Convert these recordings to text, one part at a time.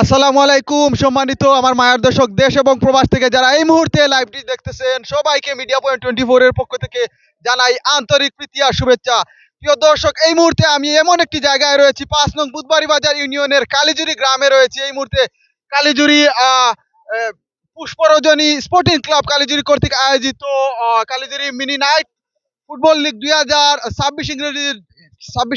আসসালামু আলাইকুম সম্মানিত আমার মায়ের দর্শক দেশ এবং প্রবাস থেকে যারা এই মুহূর্তে লাইভটি দেখতেছেন সবাইকে মিডিয়া পয়েন্ট 24 এর পক্ষ থেকে জানাই আন্তরিক প্রীতি আর শুভেচ্ছা। প্রিয় দর্শক, এই মুহূর্তে আমি এমন একটি জায়গায় রয়েছি, 5 নং বুধবাড়ি বাজার ইউনিয়নের কালীজুরি গ্রামে রয়েছে। এই মুহূর্তে কালীজুরি পুষ্পরজনী স্পোর্টিং ক্লাব কালীজুরি কর্তৃক আয়োজিত কালীজুরি মিনি নাইট ফুটবল লিগ 2026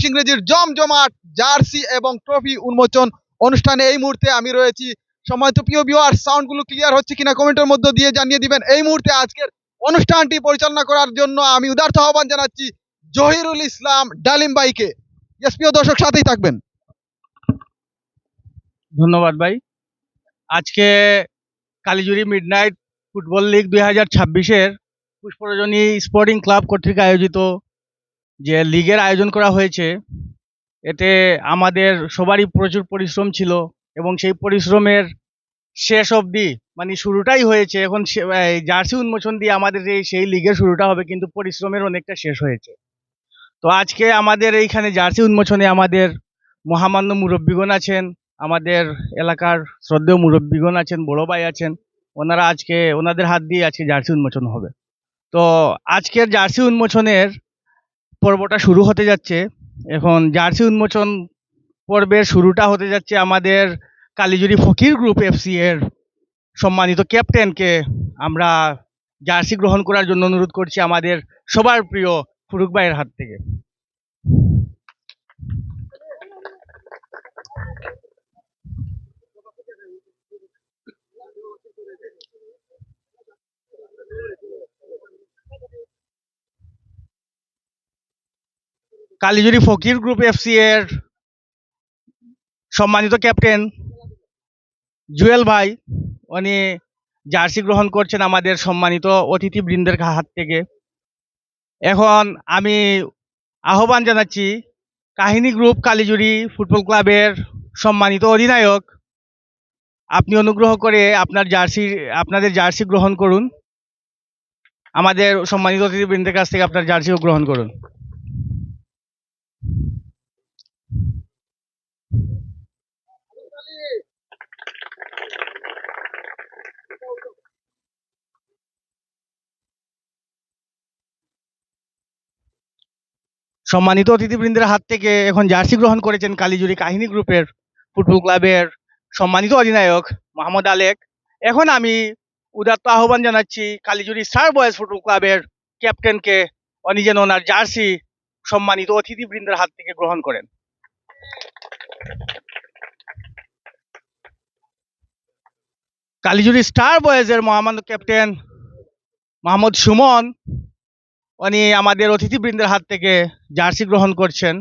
ইংরেজির জমজমাট জার্সি এবং ট্রফি উন্মোচন অনুষ্ঠানে এই মুহূর্তে আমি রয়েছি। সম্মানিত প্রিয় ভিউয়ার, সাউন্ডগুলো ক্লিয়ার হচ্ছে কিনা কমেন্টের মধ্যে দিয়ে জানিয়ে দিবেন। এই মুহূর্তে আজকের অনুষ্ঠানটি পরিচালনা করার জন্য আমি উদার্ত আহ্বান জানাচ্ছি জহিরুল ইসলাম ডালিম ভাইকে। ইয়েস, প্রিয় দর্শক সাথেই থাকবেন। ধন্যবাদ ভাই। আজকে কালীজুরি মিডনাইট ফুটবল লিগ 2026-এর পুষ্পরজনী স্পোর্টিং ক্লাব কর্তৃক আয়োজিত যে লিগের আয়োজন করা হয়েছে, এতে আমাদের সবারই প্রচুর পরিশ্রম ছিল এবং সেই পরিশ্রমের শেষ অবধি মানে শুরুটাই হয়েছে। এখন এই জার্সি উন্মোচন দিয়ে আমাদের সেই লিগের শুরুটা হবে, কিন্তু পরিশ্রমের অনেকটা শেষ হয়েছে। তো আজকে আমাদের এইখানে জার্সি উন্মোচনে আমাদের মহামান্য মুরব্বীগণ আছেন, আমাদের এলাকার শ্রদ্ধেয় মুরব্বীগণ আছেন, বড় ভাই আছেন। ওনারা আজকে ওনাদের হাত দিয়ে আজকে জার্সি উন্মোচন হবে। তো আজকের জার্সি উন্মোচনের পর্বটা শুরু হতে যাচ্ছে। এখন জার্সি উন্মোচন পর্বের শুরুটা হতে যাচ্ছে আমাদের কালীজুরি ফকির গ্রুপ এফসি এর সম্মানিত ক্যাপ্টেনকে আমরা জার্সি গ্রহণ করার জন্য অনুরোধ করছি আমাদের সবার প্রিয় ফুরুক ভাইয়ের হাত থেকে। কালীজুরি ফকির গ্রুপ এফসি এর সম্মানিত ক্যাপ্টেন জুয়েল ভাই, উনি জার্সি গ্রহণ করছেন আমাদের সম্মানিত অতিথিবৃন্দের হাত থেকে। এখন আমি আহ্বান জানাচ্ছি কাহিনী গ্রুপ কালীজুরি ফুটবল ক্লাবের সম্মানিত অধিনায়ক, আপনি অনুগ্রহ করে আপনাদের জার্সি গ্রহণ করুন। আমাদের সম্মানিত অতিথিবৃন্দের কাছ থেকে আপনার জার্সিও গ্রহণ করুন। সম্মানিত অতিথিবৃন্দের হাত থেকে এখন জার্সি গ্রহণ করেছেন কালীজুরি কাহিনী গ্রুপের ফুটবল ক্লাবের সম্মানিত অধিনায়ক মোহাম্মদ আলেক। এখন আমি উদাত্ত আহ্বান জানাচ্ছি কালীজুরি স্টার বয়েজ ফুটবল ক্লাবের ক্যাপ্টেনকে, উনি যেন ওনার জার্সি সম্মানিত অতিথিবৃন্দের হাত থেকে গ্রহণ করেন। কালীজুরি স্টার বয়েজের মহামান্য ক্যাপ্টেন মোহাম্মদ সুমন, উনি আমাদের অতিথিবৃন্দের হাত থেকে জার্সি গ্রহণ করছেন।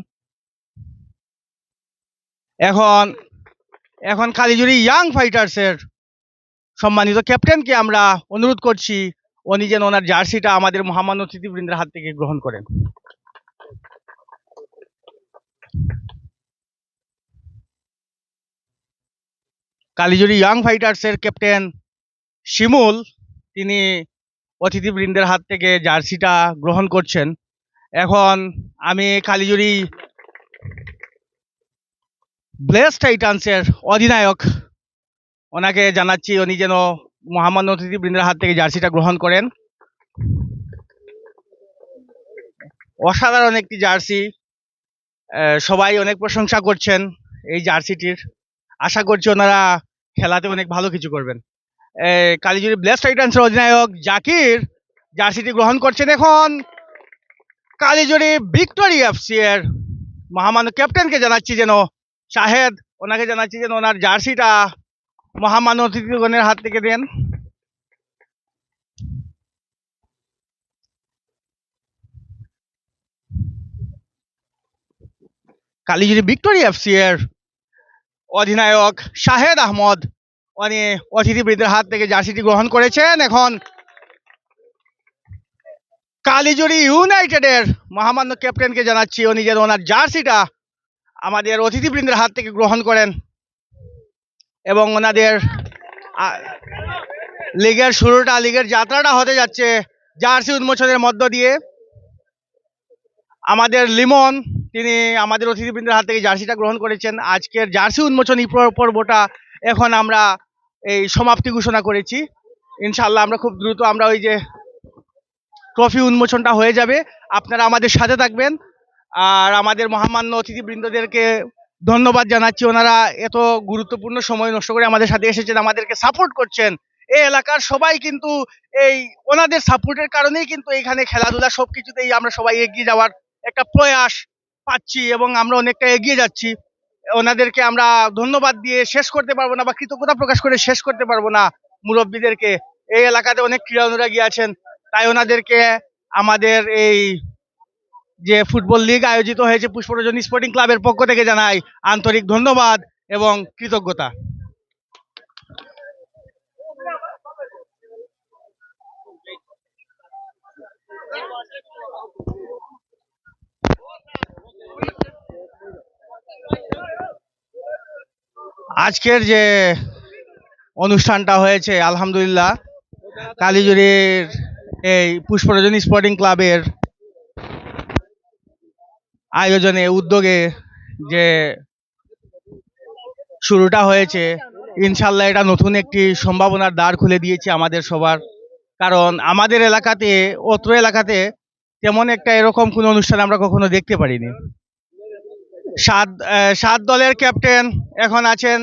এখন কালীজুরি ইয়াং ফাইটার্সের সম্মানিত ক্যাপ্টেনকে আমরা অনুরোধ করছি উনি যেন ওনার জার্সিটা আমাদের মহামান্য অতিথিবৃন্দের হাত থেকে গ্রহণ করেন। কালীজুরি ইয়াং ফাইটার্সের ক্যাপ্টেন শিমুল, তিনি অতিথিবৃন্দের হাত থেকে জার্সিটা গ্রহণ করছেন। এখন আমি কালীজুরি ব্লেস টাইটান্সের অধিনায়ক, ওনাকে জানাচ্ছি উনি যেন মহামান্য অতিথিবৃন্দের হাত থেকে জার্সিটা গ্রহণ করেন। অসাধারণ একটি জার্সি, সবাই অনেক প্রশংসা করছেন এই জার্সিটির। আশা করছি ওনারা খেলাতে অনেক ভালো কিছু করবেন। কালীজুরি ব্লেস টাইটান্সের অধিনায়ক জাকির জার্সিটি গ্রহণ করছেন। এখন কালীজুরি ভিক্টোরি এফসি এর মহামান্য ক্যাপ্টেনকে জানাচ্ছি যেন শাহেদ, ওনাকে জানাচ্ছি যেন ওনার জার্সিটা মহামান্য অতিথিগণের হাত থেকে দেন। কালীজুরি ভিক্টোরি এফসি এর অধিনায়ক শাহেদ আহমদ, উনি অতিথিবৃন্দের হাত থেকে জার্সিটি গ্রহণ করেছেন। এখন কালীজুরি ইউনাইটেডের মহামান্য ক্যাপ্টেনকে জানাচ্ছি উনি যেন ওনার জার্সিটা আমাদের অতিথিবৃন্দের হাত থেকে গ্রহণ করেন এবং ওনাদের লিগের যাত্রাটা হতে যাচ্ছে জার্সি উন্মোচনের মধ্য দিয়ে। আমাদের লিমন, তিনি আমাদের অতিথিবৃন্দের হাত থেকে জার্সিটা গ্রহণ করেছেন। আজকের জার্সি উন্মোচন পর্বটা এখন আমরা এই সমাপ্তি ঘোষণা করেছি। ইনশাআল্লাহ আমরা খুব দ্রুত আমরা ওই যে ট্রফি উন্মোচনটা হয়ে যাবে, আপনারা আমাদের সাথে থাকবেন। আর আমাদের মহামান্য অতিথিবৃন্দদেরকে ধন্যবাদ জানাচ্ছি, ওনারা এত গুরুত্বপূর্ণ সময় নষ্ট করে আমাদের সাথে এসেছেন, আমাদেরকে সাপোর্ট করছেন। এই এলাকার সবাই কিন্তু এই ওনাদের সাপোর্টের কারণেই কিন্তু এখানে খেলাধুলা সবকিছুতেই আমরা সবাই এগিয়ে যাওয়ার একটা প্রয়াস পাচ্ছি এবং আমরা অনেকটা এগিয়ে যাচ্ছি। ওনাদেরকে আমরা ধন্যবাদ দিয়ে শেষ করতে পারবো না বা কৃতজ্ঞতা প্রকাশ করে শেষ করতে পারবো না। মুরব্বীদেরকে, এই এলাকাতে অনেক ক্রীড়া অনুরাগী আছেন, তাই ওনাদেরকে আমাদের এই যে ফুটবল লিগ আয়োজিত হয়েছে পুষ্পরজনী স্পোর্টিং ক্লাবের পক্ষ থেকে জানাই আন্তরিক ধন্যবাদ এবং কৃতজ্ঞতা। আজকের যে অনুষ্ঠানটা হয়েছে আলহামদুলিল্লাহ কালীজুড়ির এই পুষ্পরজনী স্পোর্টিং ক্লাবের আয়োজনে উদ্যোগে যে শুরুটা হয়েছে, ইনশাল্লাহ এটা নতুন একটি সম্ভাবনার দ্বার খুলে দিয়েছে আমাদের সবার। কারণ আমাদের এলাকাতে, অত্র এলাকাতে তেমন একটা এরকম কোনো অনুষ্ঠান আমরা কখনো দেখতে পারিনি। সাত দলের ক্যাপ্টেন এখন আছেন,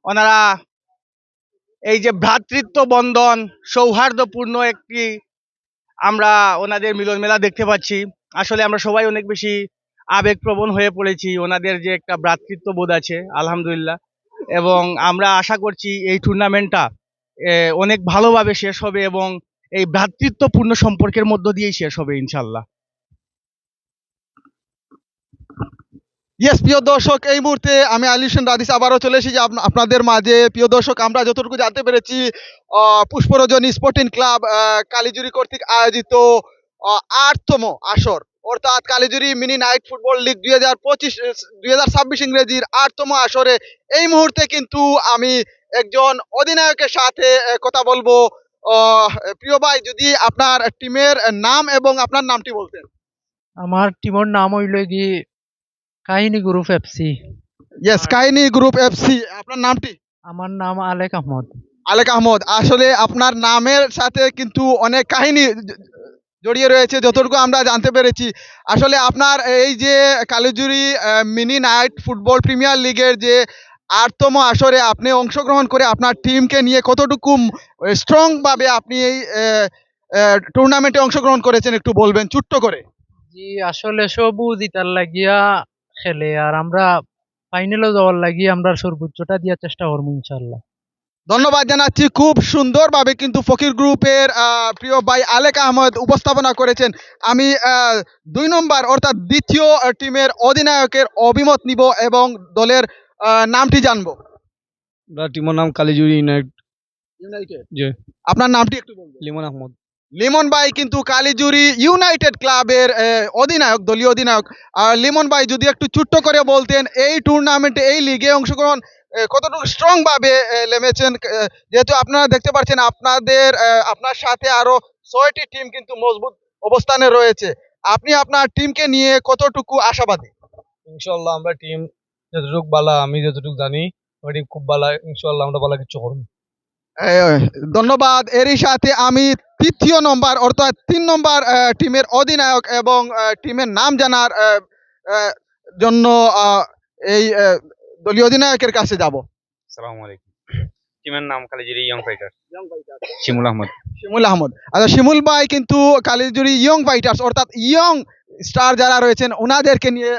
ওনারা এই যে ভ্রাতৃত্ব বন্ধন, সৌহার্দ্যপূর্ণ একটি আমরা ওনাদের মিলন মেলা দেখতে পাচ্ছি। আসলে আমরা সবাই অনেক বেশি আবেগপ্রবণ হয়ে পড়েছি, ওনাদের যে একটা ভ্রাতৃত্ব বোধ আছে আলহামদুলিল্লাহ। এবং আমরা আশা করছি এই টুর্নামেন্টটা অনেক ভালোভাবে শেষ হবে এবং এই ভ্রাতৃত্বপূর্ণ সম্পর্কের মধ্য দিয়েই শেষ হবে ইনশাল্লাহ। ইয়েস, প্রিয় দর্শক, এই মুহূর্তে আমি আলী হোসেন রাদিস আবারও চলে এসেছি আপনাদের মাঝে। প্রিয় দর্শক, আমরা যতটুকু জানতে পেরেছি পুষ্পরজনী স্পোর্টিং ক্লাব কালীজুরি কর্তৃক আয়োজিত 8তম আসর, অর্থাৎ কালীজুরি মিনি নাইট ফুটবল লিগ 2025-2026 ইংরেজির 8তম আসরে এই মুহূর্তে কিন্তু আমি একজন অধিনায়কের সাথে কথা বলবো। প্রিয় ভাই, যদি আপনার টিমের নাম এবং আপনার নামটি বলতেন। আমার টিমের নাম হইল কি কাহিনী গ্রুপ এফসি। ইয়েস, কাহিনী গ্রুপ এফসি। আপনার নামটি? আমার নাম আলেক আহমদ। আলেক আহমদ, আসলে আপনার নামের সাথে কিন্তু অনেক কাহিনী জড়িয়ে রয়েছে যতটুকু আমরা জানতে পেরেছি। আসলে আপনার এই যে কালীজুরি মিনি নাইট ফুটবল প্রিমিয়ার লিগের যে 8তম আসরে আপনি অংশগ্রহণ করে আপনার টিমকে নিয়ে কতটুকু স্ট্রং ভাবে আপনি এই টুর্নামেন্টে অংশগ্রহণ করেছেন একটু বলবেন ছোট্ট করে? জি, আসলে সবু জিতার লাগিয়া খেলে, আর আমরা ফাইনালে যাওয়ার লাগিয়ে আমরা সর্বোচ্চটা দেওয়ার চেষ্টা করবো ইনশাল্লাহ। ধন্যবাদ জানাচ্ছি। খুব সুন্দরভাবে কিন্তু ফকির গ্রুপের প্রিয় ভাই আলেক আহমদ উপস্থাপনা করেছেন। আমি 2 নম্বর অর্থাৎ দ্বিতীয় টিমের অধিনায়কের অভিমত নিব এবং দলের নামটি জানবো। টিমের নাম কালীজুরি ইউনাইটেড। জি। আপনার নামটি একটু বলবেন? লিমন আহমদ। লিমন ভাই কিন্তু কালীজুরি ইউনাইটেড ক্লাবের অধিনায়ক, দলীয় অধিনায়ক। আর লিমন ভাই, যদি একটু ছোট্ট করে বলতেন এই টুর্নামেন্টে, এই লিগে অংশগ্রহণ কতটুকু স্ট্রং ভাবে নেমেছেন, যেহেতু আপনারা দেখতে পাচ্ছেন আপনার সাথে আরো 6টি টিম কিন্তু মজবুত অবস্থানে রয়েছে, আপনি আপনার টিমকে নিয়ে কতটুকু আশাবাদী? ইনশাআল্লাহ আমরা টিম যতটুকু বালা, আমি যতটুকু জানি ওই টিম খুব বালা। ইনশাআল্লাহ আমরা বালা কিছু করব। ধন্যবাদ। এরই সাথে আমি 3য় নম্বর অর্থাৎ 3 নম্বর টিমের অধিনায়ক এবং টিমের নাম জানার জন্য এই দলীয় অধিনায়কের কাছে যাব। আসসালামু আলাইকুম। টিমের নাম কালীজুরি ইয়ং ফাইটার। শিমুল আহমদ। শিমুল আহমদ। আচ্ছা, শিমুল ভাই কিন্তু কালীজুরি ইয়ং ফাইটার্স অর্থাৎ ইয়ং স্টার যারা রয়েছেন ওনাদেরকে নিয়ে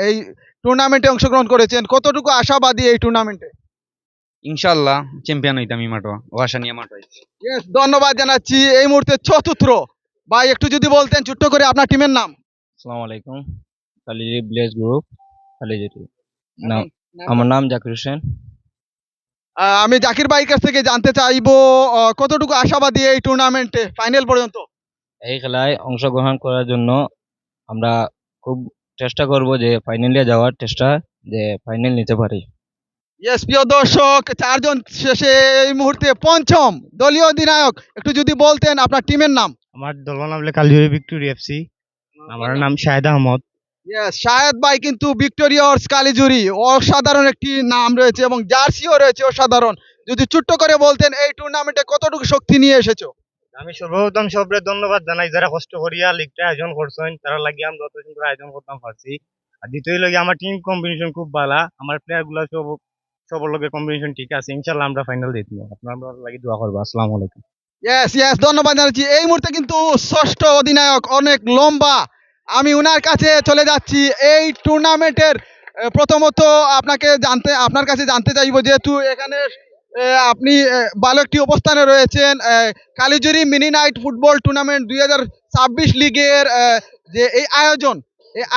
এই টুর্নামেন্টে অংশগ্রহণ করেছেন, কতটুকু আশাবাদী এই টুর্নামেন্টে? ইনশাআল্লাহ চ্যাম্পিয়ন হইতাম মাঠো, ও আশা নিয়ে মাঠো। ইয়েস, ধন্যবাদ জানাচ্ছি। এই মুহূর্তে চতুর্থ ভাই, একটু যদি বলতেন ছোট্ট করে আপনার টিমের নাম। আসসালামু আলাইকুম। কালীজুরি ভিলেজ গ্রুপ কালীজুরি। নাম, আমার নাম জাকির হোসেন। আমি জাকির ভাইয়ের কাছ থেকে জানতে চাইবো কতটুকু আশাবাদী এই টুর্নামেন্টে ফাইনাল পর্যন্ত? এই খেলায় অংশগ্রহণ করার জন্য আমরা খুব চেষ্টা করব যে ফাইনালে যাওয়ার চেষ্টা, যে ফাইনাল নিতে পারি। ইয়েস, প্রিয় দর্শক, 4 জন শেষে এই মুহূর্তে 5ম দলীয় অধিনায়ক, একটু যদি বলতেন আপনার টিমের নাম। আমার দলের নাম হলো কালীজুরি ভিক্টোরি এফসি। আমার নাম শাহেদ আহমদ। Yes, শাহেদ ভাই কিন্তু ভিক্টোরিয়ার্স কালিজুরি অসাধারণ একটি নাম রয়েছে এবং জার্সিও রয়েছে অসাধারণ। যদি ছোট্ট করে বলতেন এই টুর্নামেন্টে কতটুকু শক্তি নিয়ে এসেছো? আমি সর্বপ্রথম সবরে ধন্যবাদ জানাই যারা কষ্ট করিয়া লিগটা আয়োজন করছেন তারা লাগি আমরা অত সুন্দর আয়োজন করতাম পারছি। আর দ্বিতীয় লাগে আমার টিম কম্বিনেশন খুব ভালো, আমার প্লেয়ার গুলা সবার লগে কম্বিনেশন ঠিক আছে, ইনশাল্লাহ আমরা ফাইনাল দিতে আপনারা লাগি দোয়া করবো। আসসালামু আলাইকুম। ইয়েস ইয়েস, ধন্যবাদ জানাচ্ছি। এই মুহূর্তে কিন্তু ষষ্ঠ অধিনায়ক অনেক লম্বা, আমি উনার কাছে চলে যাচ্ছি। এই টুর্নামেন্টের প্রথমত আপনার কাছে জানতে চাইবো, যেহেতু এখানে আপনি ভালো একটি অবস্থানে রয়েছেন, কালিজুরি মিনি নাইট ফুটবল টুর্নামেন্ট 2026 লিগের যে এই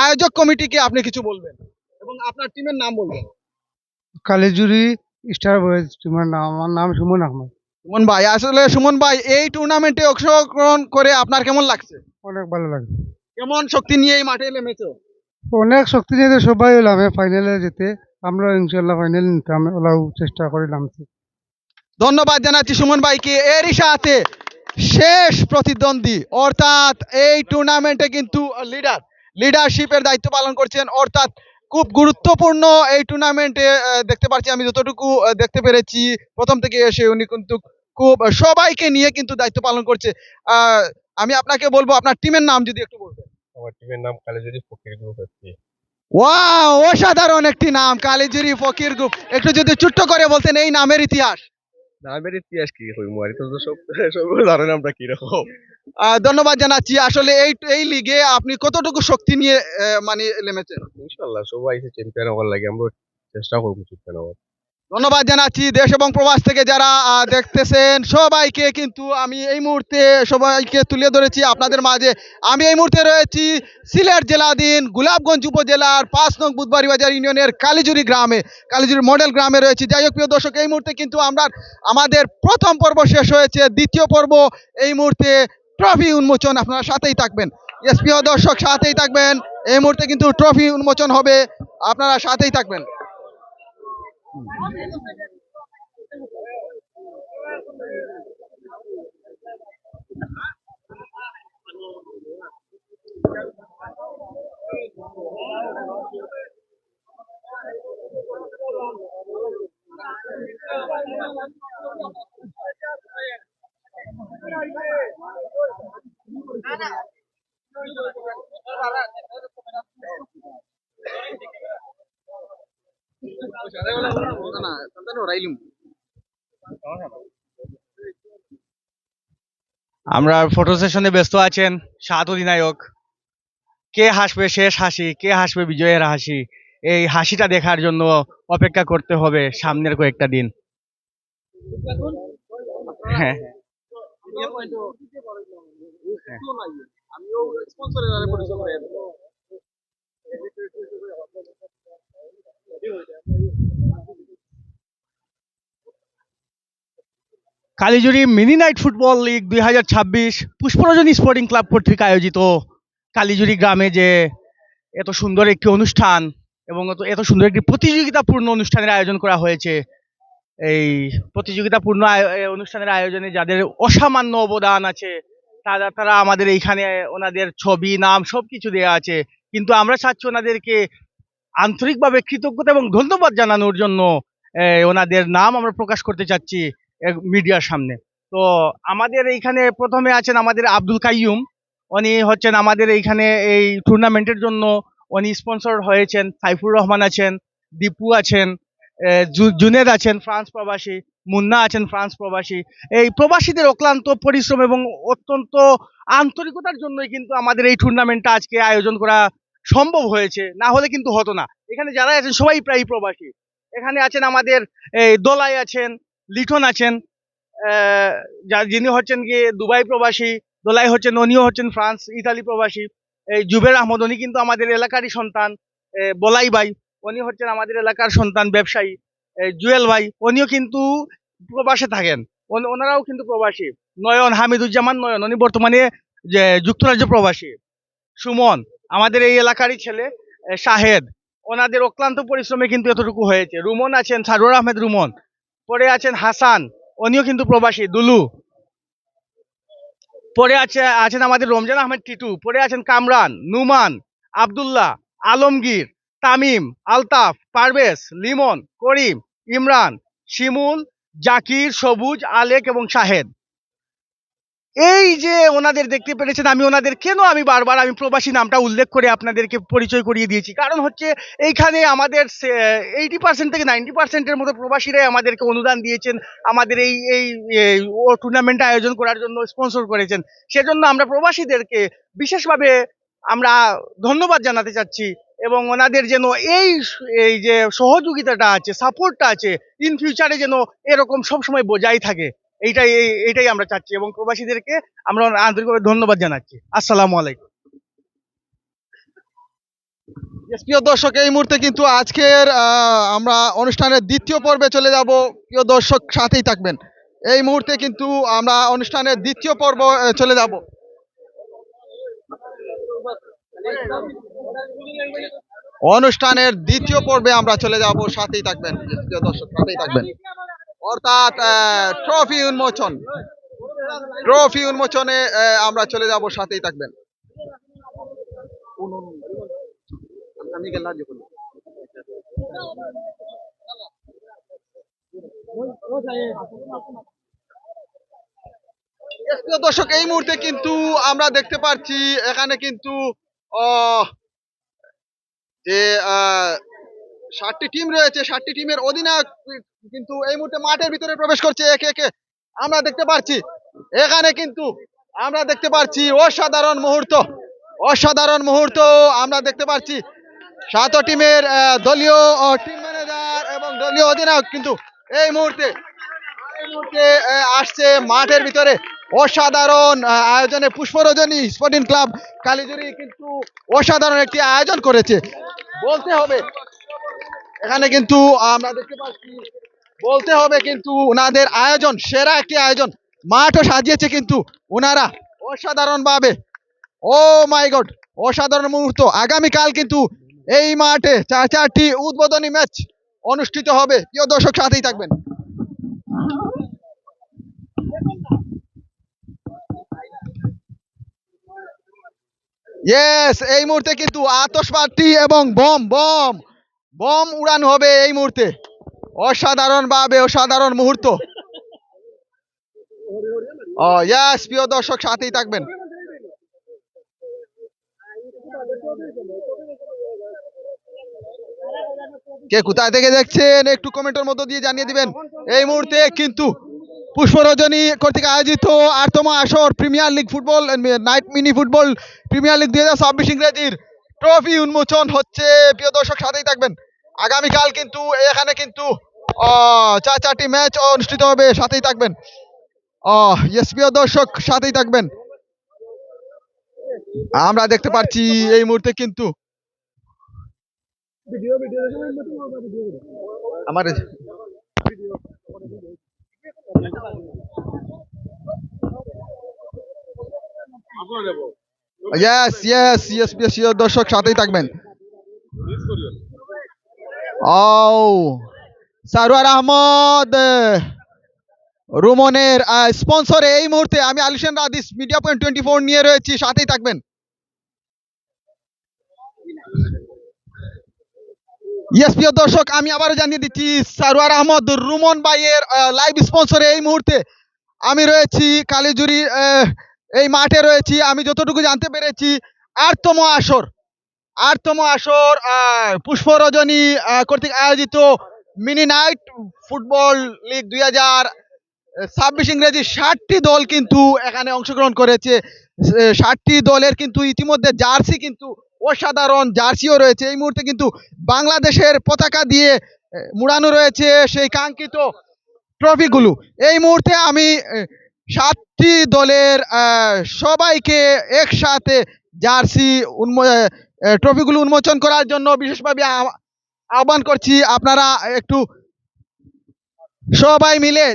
আয়োজক কমিটিকে আপনি কিছু বলবেন এবং আপনার টিমের নাম বলবেন। কালিজুরি স্টার বয়েজ টিমের নাম, আমার নাম সুমন আহমদ। সুমন ভাই, আসলে সুমন ভাই এই টুর্নামেন্টে অংশগ্রহণ করে আপনার কেমন লাগছে? অনেক ভালো লাগে, কেমন শক্তি নিয়ে এই মাঠে নেমেছো? অনেক শক্তি নিয়ে সবাই এলাম ফাইনালে যেতে, আমরা ইনশাল্লাহ ফাইনাল নিতাম ওলাও চেষ্টা করে নামছি। ধন্যবাদ জানাচ্ছি সুমন ভাইকে। এরই সাথে শেষ প্রতিদ্বন্দ্বী অর্থাৎ এই টুর্নামেন্টে কিন্তু লিডারশিপের দায়িত্ব পালন করছেন, অর্থাৎ খুব গুরুত্বপূর্ণ এই টুর্নামেন্টে দেখতে পাচ্ছি আমি যতটুকু দেখতে পেরেছি প্রথম থেকে এসে উনি কিন্তু খুব সবাইকে নিয়ে কিন্তু দায়িত্ব পালন করছে। আমি আপনাকে বলবো আপনার টিমের নাম যদি একটু বলতেন। আমার টিমের নাম কালিজুরি ফকির গ্রুপ এফসি। ওয়াও, অসাধারণ একটি নাম কালিজুরি ফকির গ্রুপ। একটু যদি ছোট্ট করে বলতেন এই নামের ইতিহাস। নামের ইতিহাস কি কইমু আর তো সব সব জানেন আমরা কি রকম। ধন্যবাদ জানাচ্ছি। আসলে এই লিগে আপনি কতটুকু শক্তি নিয়ে মানে নেমেছেন? ইনশাআল্লাহ সবাই এসে চ্যাম্পিয়ন হওয়ার লাগে আমরা চেষ্টা করবো চ্যাম্পিয়ন হওয়ার। ধন্যবাদ জানাচ্ছি দেশ এবং প্রবাস থেকে যারা দেখতেছেন সবাইকে, কিন্তু আমি এই মুহূর্তে সবাইকে তুলে ধরেছি আপনাদের মাঝে। আমি এই মুহূর্তে রয়েছি সিলেট জেলাধীন গোলাপগঞ্জ উপজেলার 5 নং বুধবাড়ি বাজার ইউনিয়নের কালিজুরি মডেল গ্রামে রয়েছি। যাই হোক প্রিয় দর্শক, এই মুহূর্তে কিন্তু আমাদের প্রথম পর্ব শেষ হয়েছে, দ্বিতীয় পর্ব এই মুহূর্তে ট্রফি উন্মোচন। আপনারা সাথেই থাকবেন, ইয়েস প্রিয় দর্শক সাথেই থাকবেন। এই মুহূর্তে কিন্তু ট্রফি উন্মোচন হবে, আপনারা সাথেই থাকবেন। আমরা ফটো সেশনে ব্যস্ত আছেন 7 অধিনায়ক। কে হাসবে শেষ হাসি, কে হাসবে বিজয়ের হাসি, এই হাসিটা দেখার জন্য অপেক্ষা করতে হবে সামনের কয়েকটা দিন। হ্যাঁ, Kalijuri mini night football league 2026 Pushparajani sporting club কর্তৃক আয়োজিত কালিজুরি গ্রামে যে এত সুন্দর একটি অনুষ্ঠান এবং এত সুন্দর একটি প্রতিযোগিতাপূর্ণ অনুষ্ঠানের আয়োজন করা হয়েছে। এই প্রতিযোগিতাপূর্ণ অনুষ্ঠানের আয়োজনে যাদের অসামান্য অবদান আছে তারা আমাদের এইখানে ওনাদের ছবি নাম সবকিছু দেওয়া আছে, কিন্তু আমরা চাচ্ছি ওনাদেরকে আন্তরিকভাবে কৃতজ্ঞতা এবং ধন্যবাদ জানানোর জন্য ওনাদের নাম আমরা প্রকাশ করতে চাচ্ছি মিডিয়ার সামনে। তো আমাদের এইখানে প্রথমে আছেন আমাদের আব্দুল কাইয়ুম, উনি হচ্ছেন আমাদের এইখানে এই টুর্নামেন্টের জন্য উনি স্পন্সর হয়েছেন। সাইফুর রহমান আছেন, দীপু আছেন, জুনেদ আছেন ফ্রান্স প্রবাসী, মুন্না আছেন ফ্রান্স প্রবাসী। এই প্রবাসীদের অক্লান্ত পরিশ্রম এবং অত্যন্ত আন্তরিকতার জন্যই কিন্তু আমাদের এই টুর্নামেন্টটা আজকে আয়োজন করা সম্ভব হয়েছে, না হলে কিন্তু হতো না। এখানে যারা আছেন সবাই প্রায় প্রবাসী। এখানে আছেন আমাদের দোলাই আছেন, লিটন আছেন, যিনি হচ্ছেন গিয়ে দুবাই প্রবাসী, দোলাই হচ্ছেন উনিও হচ্ছেন ফ্রান্স ইতালি প্রবাসী। এই জুবের আহমদ উনি কিন্তু আমাদের এলাকারই সন্তান। বলাই ভাই উনি হচ্ছেন আমাদের এলাকার সন্তান ব্যবসায়ী। জুয়েল ভাই উনিও কিন্তু প্রবাসে থাকেন, ওনারাও কিন্তু প্রবাসী। নয়ন হামিদুজ্জামান নয়ন উনি বর্তমানে যুক্তরাজ্য প্রবাসী। সুমন আমাদের এই এলাকারই ছেলে। শাহেদ, ওনাদের অক্লান্ত পরিশ্রমে কিন্তু এতটুকু হয়েছে। রুমন আছেন, সারোয়ার আহমেদ রুমন। পরে আছেন হাসান, উনিও কিন্তু প্রবাসী। দুলু, পরে আছেন আমাদের রমজান আহমেদ টিটু, পরে আছেন কামরান, নুমান, আব্দুল্লাহ, আলমগীর, তামিম, আলতাফ, পারভেজ, লিমন, করিম, ইমরান, শিমুল, জাকির, সবুজ, আলেক এবং শাহেদ। এই যে ওনাদের দেখতে পেরেছেন, আমি ওনাদের কেন আমি বারবার আমি প্রবাসী নামটা উল্লেখ করে আপনাদেরকে পরিচয় করিয়ে দিয়েছি, কারণ হচ্ছে এইখানে আমাদের 80% থেকে 90%-এর মতো প্রবাসীরাই আমাদেরকে অনুদান দিয়েছেন, আমাদের এই টুর্নামেন্ট আয়োজন করার জন্য স্পন্সর করেছেন। সেজন্য আমরা প্রবাসীদেরকে বিশেষভাবে আমরা ধন্যবাদ জানাতে চাচ্ছি এবং ওনাদের যেন এই যে সহযোগিতাটা আছে, সাপোর্টটা আছে, ইন ফিউচারে যেন এরকম সবসময় বজায় থাকে, এইটাই আমরা চাচ্ছি এবং প্রবাসীদেরকে আমরা আন্তরিকভাবে ধন্যবাদ জানাচ্ছি। আসসালামু আলাইকুম। প্রিয় দর্শক, এই মুহূর্তে কিন্তু আজকের আমরা অনুষ্ঠানের দ্বিতীয় পর্বে চলে যাব। প্রিয় দর্শক, সাথেই থাকবেন। এই মুহূর্তে কিন্তু আমরা অনুষ্ঠানের দ্বিতীয় পর্ব চলে যাব। অনুষ্ঠানের দ্বিতীয় পর্বে আমরা চলে যাব, সাথেই থাকবেন। প্রিয় দর্শক, সাথেই থাকবেন। অর্থাৎ ট্রফি উন্মোচনে আমরা চলে যাব, সাথেই থাকবেন। প্রিয় দর্শক, এই মুহূর্তে কিন্তু আমরা দেখতে পাচ্ছি এখানে কিন্তু যে 7টি টিম রয়েছে, 7টি টিমের অধিনায়ক কিন্তু এই মুহূর্তে মাঠের ভিতরে প্রবেশ করছে একে একে। আমরা দেখতে পাচ্ছি এখানে কিন্তু আমরা দেখতে পাচ্ছি অসাধারণ মুহূর্ত আমরা দেখতে পাচ্ছি। 7 টিমের দলীয় টিম ম্যানেজার এবং দলীয় অধিনায়ক কিন্তু এই মুহূর্তে আসছে মাঠের ভিতরে। অসাধারণ আয়োজনে পুষ্পরজনী স্পোর্টিং ক্লাব কালিজুরি কিন্তু অসাধারণ একটি আয়োজন করেছে বলতে হবে। এখানে কিন্তু আমরা দেখতে পাচ্ছি, বলতে হবে কিন্তু ওনাদের আয়োজন সেরা একটি আয়োজন। মাঠও সাজিয়েছে কিন্তু ওনারা অসাধারণ ভাবে। ও মাই গড, অসাধারণ মুহূর্ত। আগামীকাল কিন্তু এই মাঠে 4টি উদ্বোধনী ম্যাচ অনুষ্ঠিত হবে। প্রিয় দর্শক, সাথেই থাকবেন। ইয়েস, এই মুহূর্তে কিন্তু আতশবাজি এবং বম উড়ানো হবে এই মুহূর্তে। অসাধারণ মুহূর্ত। ইয়েস, প্রিয় দর্শক, সাথেই থাকবেন। কে কোথায় থেকে দেখছেন একটু কমেন্টের মধ্য দিয়ে জানিয়ে দিবেন। এই মুহূর্তে কিন্তু পুষ্পরজনী কর্তৃক আয়োজিত 8তম আসর premier league football night mini football premier league 2026 ইংরেজির ট্রফি উন্মোচন হচ্ছে। প্রিয় দর্শক, সাথেই থাকবেন। আগামীকাল কিন্তু এখানে কিন্তু 4টি ম্যাচ অনুষ্ঠিত হবে, সাথেই থাকবেন। ইয়েস, প্রিয় দর্শক, সাথেই থাকবেন। আমরা দেখতে পাচ্ছি এই মুহূর্তে কিন্তু আমার ইয়েস দর্শক, সাথেই থাকবেন। সারোয়ার আহমদ রুমনের স্পন্সরে এই মুহূর্তে আমি আলিশান রাদিস মিডিয়া পয়েন্ট 24 নিয়ে রয়েছি, সাথেই থাকবেন। ইয়েস, প্রিয় দর্শক, আমি আবারও জানিয়ে দিচ্ছি সারোয়ার আহমদ রুমন ভাইয়ের লাইভ স্পন্সরে এই মুহূর্তে আমি রয়েছি কালিজুরি এই মাঠে রয়েছি। আমি যতটুকু জানতে পেরেছি 8তম আসর পুষ্পরজনী কর্তৃক আয়োজিত মিনি নাইট ফুটবল লিগ 2026 ইংরেজি 60টি দল কিন্তু এখানে অংশগ্রহণ করেছে। 60টি দলের কিন্তু ইতিমধ্যে জার্সি কিন্তু অসাধারণ জার্সিও রয়েছে। এই মুহূর্তে কিন্তু বাংলাদেশের পতাকা দিয়ে মুড়ানো রয়েছে সেই কাঙ্ক্ষিত ট্রফিগুলো। এই মুহূর্তে আমি 7টি দলের সবাইকে একসাথে জার্সি ট্রফিগুলো উন্মোচন করার জন্য বিশেষভাবে আহ্বান করছি। আপনারা একটু সবাই মিলে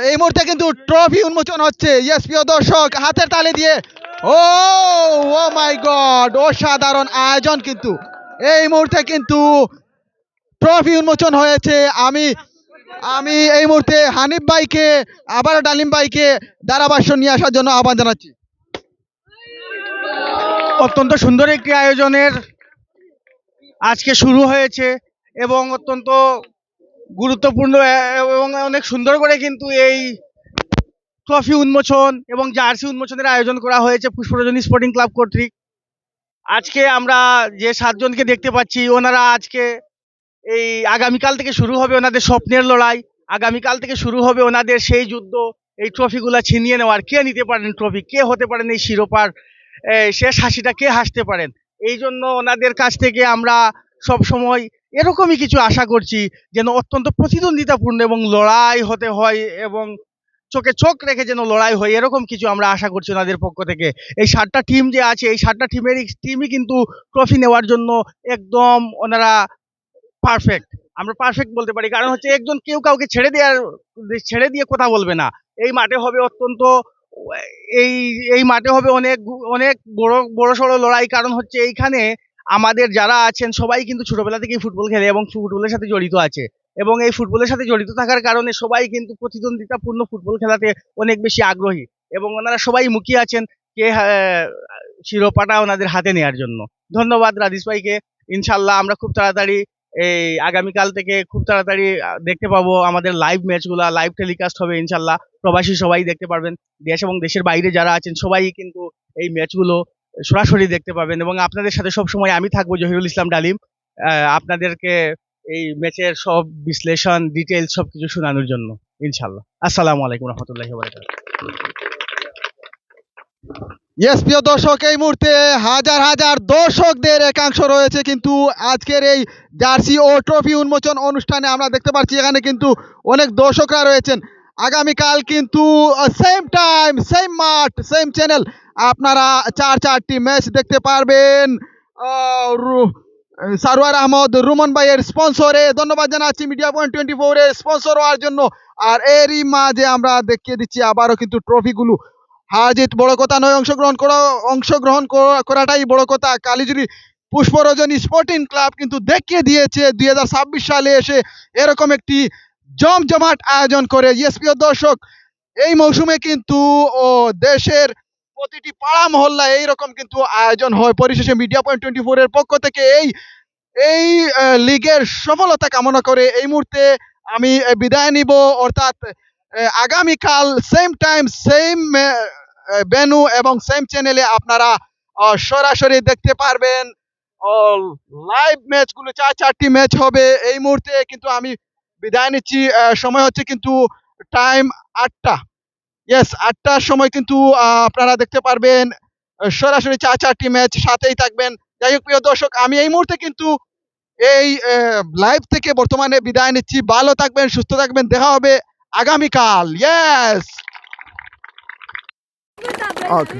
এই মুহূর্তে কিন্তু ট্রফি উন্মোচন হচ্ছে। ইয়েস, প্রিয় দর্শক, হাতের তালি দিয়ে ও মাই গড, অসাধারণ আয়োজন কিন্তু এই মুহূর্তে কিন্তু ট্রফি উন্মোচন হয়েছে। আমি এই মুহূর্তে হানিফ ভাইকে আবার ডালিম ভাইকে ধারাভাষ্য নিয়ে আসার জন্য আহ্বান জানাচ্ছি। অত্যন্ত সুন্দর একটি আয়োজনের আজকে শুরু হয়েছে এবং অত্যন্ত গুরুত্বপূর্ণ এবং অনেক সুন্দর করে কিন্তু এই ট্রফি উন্মোচন এবং জার্সি উন্মোচনের আয়োজন করা হয়েছে পুষ্পরজনী স্পোর্টিং ক্লাব কর্তৃক। আজকে আমরা যে 7 জনকে দেখতে পাচ্ছি, ওনারা আজকে এই আগামীকাল থেকে শুরু হবে ওনাদের স্বপ্নের লড়াই, আগামীকাল থেকে শুরু হবে ওনাদের সেই যুদ্ধ, এই ট্রফিগুলা ছিনিয়ে নেওয়ার। কে নিতে পারেন ট্রফি, কে হতে পারেন এই শিরোপার শেষ হাসিটা কে হাসতে পারেন। এই জন্য ওনাদের কাছ থেকে আমরা সব সময় এরকমই কিছু আশা করছি, যেন অত্যন্ত প্রতিদ্বন্দ্বিতাপূর্ণ এবং লড়াই হতে হয় এবং চোখে চোখ রেখে যেন লড়াই হয়, এরকম কিছু আমরা আশা করছি ওনাদের পক্ষ থেকে। এই 7টা টিম যে আছে, এই 7টা টিমই কিন্তু ট্রফি নেওয়ার জন্য একদম ওনারা পারফেক্ট। আমরা পারফেক্ট বলতে পারি, কারণ হচ্ছে একজন কেউ কাউকে ছেড়ে দিয়ে কথা বলবে না। এই মাঠে হবে অত্যন্ত এই এই মাঠে হবে অনেক অনেক বড় সড়ো লড়াই, কারণ হচ্ছে এইখানে আমাদের যারা আছেন সবাই কিন্তু ছোটবেলা থেকেই ফুটবল খেলে এবং ফুটবলের সাথে জড়িত আছে, এবং এই ফুটবলের সাথে জড়িত থাকার কারণে সবাই কিন্তু প্রতিদ্বন্দ্বিতাপূর্ণ ফুটবল খেলাতে অনেক বেশি আগ্রহী এবং ওনারা সবাই মুখিয়ে আছেন কে শিরোপাটা ওনাদের হাতে নেওয়ার জন্য। ধন্যবাদ রাদিস ভাইকে। ইনশাল্লাহ আমরা খুব তাড়াতাড়ি এই আগামীকাল থেকে খুব তাড়াতাড়ি দেখতে পাবো আমাদের লাইভ ম্যাচগুলা, লাইভ টেলিকাস্ট হবে ইনশাল্লাহ। প্রবাসী সবাই দেখতে পারবেন, দেশ এবং দেশের বাইরে যারা আছেন সবাই কিন্তু এই ম্যাচগুলো সরাসরি দেখতে পাবেন, এবং আপনাদের সাথে সব সময় আমি থাকবো, জহিরুল ইসলাম ডালিম, আপনাদেরকে এই ম্যাচের সব বিশ্লেষণ, ডিটেইলস সবকিছু শোনানোর জন্য ইনশাল্লাহ। আসসালামু আলাইকুম রহমতুল্লাহি ওয়া বারাকাতুহু। ইয়েস, প্রিয় দর্শক, এই মুহূর্তে হাজার হাজার দর্শকদের একাংশ রয়েছে কিন্তু আজকের এই জার্সি ও ট্রফি উন্মোচন অনুষ্ঠানে আমরা দেখতে পাচ্ছি এখানে কিন্তু অনেক দর্শকরা রয়েছেন। আগামীকাল কিন্তু সেম টাইম, সেম মাঠ, সেম চ্যানেল আপনারা 4টি ম্যাচ দেখতে পারবেন। সারোয়ার আহমদ রুমন ভাইয়ের স্পন্সরে ধন্যবাদ জানাচ্ছি, মিডিয়া পয়েন্ট 24 এর স্পন্সর হওয়ার জন্য। আর এরই মাঝে আমরা দেখিয়ে দিচ্ছি আবারও কিন্তু ট্রফিগুলো। হার জিত বড় কথা নয়, অংশগ্রহণ করাটাই বড় কথা। কালিজুরি পুষ্পরজনী স্পোর্টিং ক্লাব কিন্তু দেখিয়ে দিয়েছে 2026 সালে এসে এরকম একটি জমজমাট আয়োজন করে। ইয়েস, প্রিয় দর্শক, এই মৌসুমে কিন্তু দেশের প্রতিটি পাড়া মহল্লা এইরকম কিন্তু আয়োজন হয়। পরিশেষে মিডিয়া পয়েন্ট 24 এর পক্ষ থেকে এই লিগের সফলতা কামনা করে এই মুহূর্তে আমি বিদায় নিব, অর্থাৎ আগামীকাল সেম টাইম, সেম ভেন্যু এবং সেম চ্যানেলে আপনারা সরাসরি দেখতে পারবেন লাইভ ম্যাচগুলো। 4টি ম্যাচ হবে। এই মুহূর্তে কিন্তু আমি বিদায় নিচ্ছি। সময় হচ্ছে কিন্তু টাইম 8টা। ইয়েস, 8টার সময় কিন্তু আপনারা দেখতে পারবেন সরাসরি 4টি ম্যাচ, সাথেই থাকবেন। যাই হোক প্রিয় দর্শক, আমি এই মুহূর্তে কিন্তু এই লাইভ থেকে বর্তমানে বিদায় নিচ্ছি। ভালো থাকবেন, সুস্থ থাকবেন, দেখা হবে আগামীকাল। ইয়েস, ওকে।